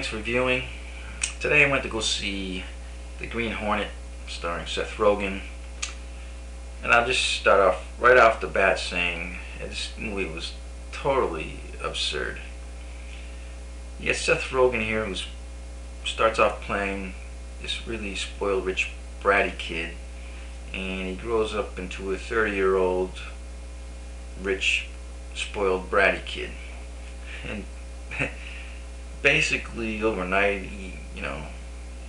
thanks for viewing. Today I went to go see The Green Hornet starring Seth Rogen. And I'll just start off right off the bat saying this movie was totally absurd. You get Seth Rogen here who starts off playing this really spoiled rich bratty kid, and he grows up into a 30-year-old rich spoiled bratty kid. And basically overnight he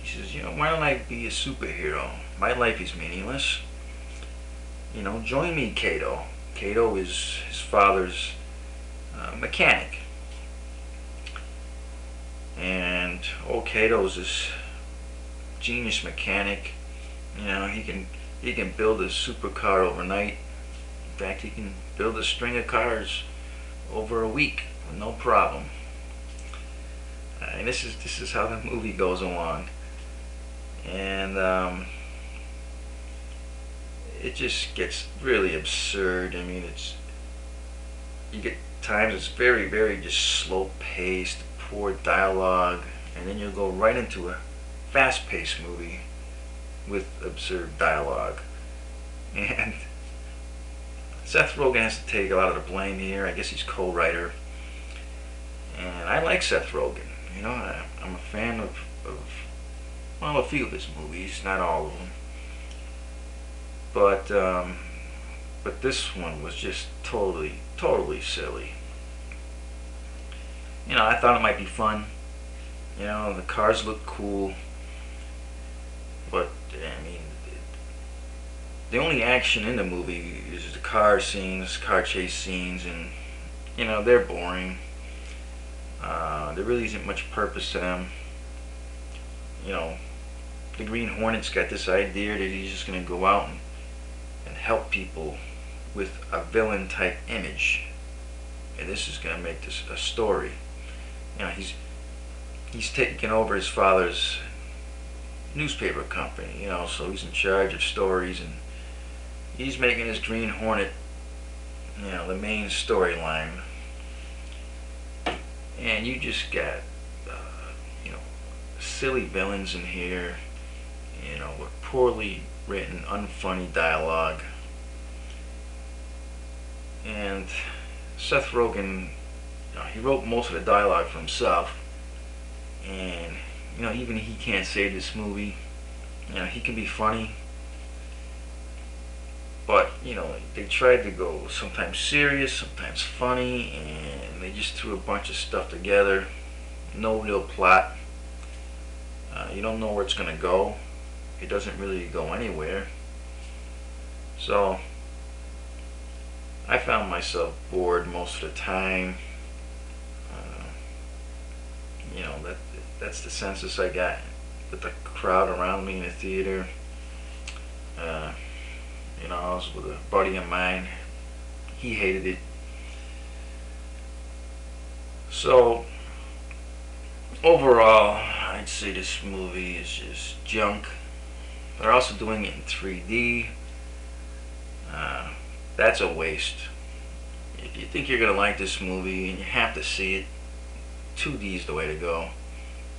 says, why don't I be a superhero? My life is meaningless. Join me, Kato. Kato is his father's mechanic. And old Kato's this genius mechanic. He can build a supercar overnight. In fact, he can build a string of cars over a week with no problem. And this is how the movie goes along. And it just gets really absurd. I mean, you get times it's very, very just slow paced, poor dialogue, and then you'll go right into a fast paced movie with absurd dialogue. And Seth Rogen has to take a lot of the blame here. I guess he's co-writer. And I like Seth Rogen. I'm a fan of a few of his movies, not all of them. But this one was just totally silly. I thought it might be fun. The cars look cool. But, I mean, the only action in the movie is the car scenes, car chase scenes, and, they're boring. There really isn't much purpose to them. The Green Hornet's got this idea that he's just going to go out and help people with a villain type image, and this is going to make this a story. He's taking over his father's newspaper company, so he's in charge of stories, and he's making his Green Hornet, the main storyline. And you just got silly villains in here, with poorly written, unfunny dialogue. And Seth Rogen, he wrote most of the dialogue for himself, and even he can't save this movie. He can be funny, but they tried to go sometimes serious, sometimes funny, and they just threw a bunch of stuff together. No real plot. You don't know where it's gonna go. It doesn't really go anywhere. So I found myself bored most of the time. That's the census I got with the crowd around me in the theater. I was with a buddy of mine. He hated it. So overall, I'd say this movie is just junk. They're also doing it in 3D. That's a waste. If you think you're gonna like this movie, and you have to see it, 2D is the way to go.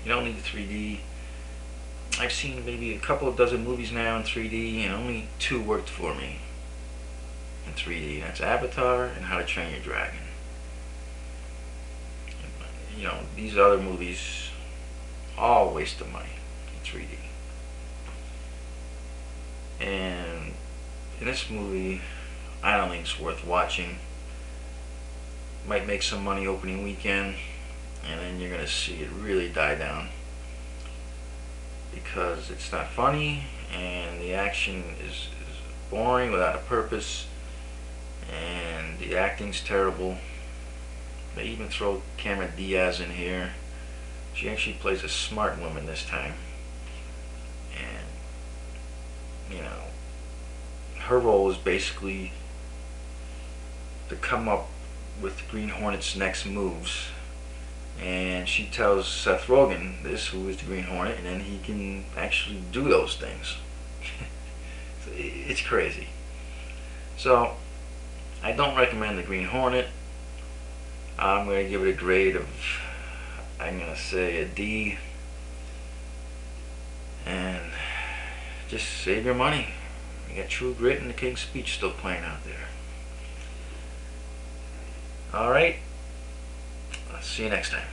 You don't need the 3D. I've seen maybe a couple of dozen movies now in 3D, and only 2 worked for me in 3D. That's Avatar and How to Train Your Dragon. These other movies, all waste of money in 3D. And in this movie, I don't think it's worth watching. Might make some money opening weekend, and then you're gonna see it really die down, because it's not funny, and the action is boring without a purpose, and the acting's terrible. They even throw Cameron Diaz in here. She actually plays a smart woman this time, and her role is basically to come up with Green Hornet's next moves, and she tells Seth Rogen this, who is the Green Hornet, and then he can actually do those things. It's crazy. So I don't recommend the Green Hornet. I'm going to give it a grade of I'm gonna say a D. And just save your money. You got True Grit and the King's Speech still playing out there. Alright, I'll see you next time.